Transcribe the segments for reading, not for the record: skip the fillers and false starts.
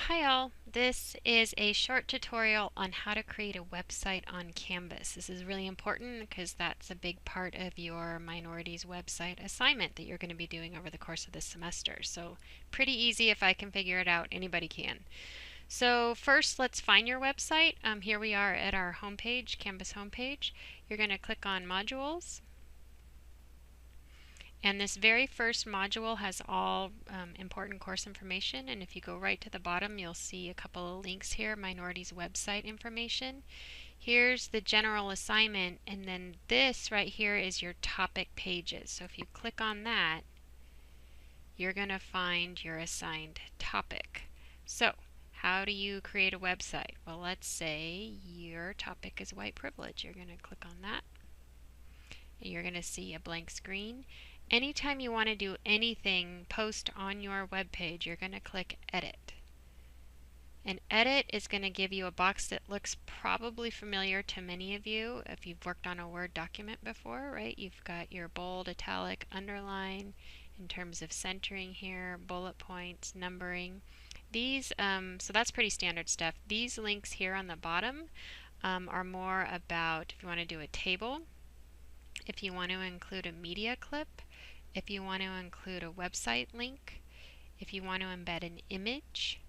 Hi all, this is a short tutorial on how to create a website on Canvas. This is really important because that's a big part of your minorities website assignment that you're going to be doing over the course of this semester. So pretty easy. If I can figure it out, anybody can. So first let's find your website. Here we are at our homepage, Canvas homepage. You're going to click on modules. And this very first module has all important course information, and if you go right to the bottom you'll see a couple of links here, minorities website information. Here's the general assignment, and then this right here is your topic pages. So if you click on that, you're going to find your assigned topic. So how do you create a website? Well, let's say your topic is white privilege. You're going to click on that, and you're going to see a blank screen. Anytime you want to do anything, post on your web page, you're going to click Edit. And Edit is going to give you a box that looks probably familiar to many of you if you've worked on a Word document before, right? You've got your bold, italic, underline in terms of centering here, bullet points, numbering. These, so that's pretty standard stuff. These links here on the bottom are more about if you want to do a table, if you want to include a media clip, if you want to include a website link, if you want to embed an image,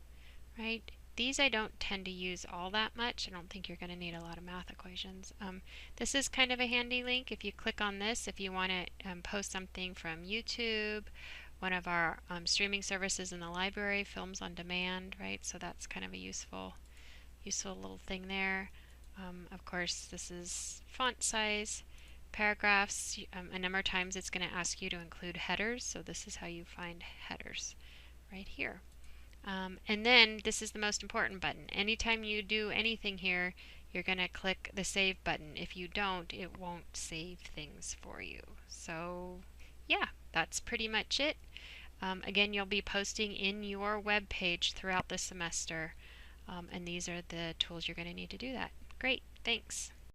right? These I don't tend to use all that much. I don't think you're going to need a lot of math equations. This is kind of a handy link. If you click on this, if you want to post something from YouTube, one of our streaming services in the library, Films on Demand, right? So that's kind of a useful little thing there. Of course, this is font size. Paragraphs, a number of times it's going to ask you to include headers, so this is how you find headers right here. And then this is the most important button. Anytime you do anything here, you're going to click the Save button. If you don't, it won't save things for you. So yeah, that's pretty much it. Again, you'll be posting in your web page throughout the semester, and these are the tools you're going to need to do that. Great, thanks.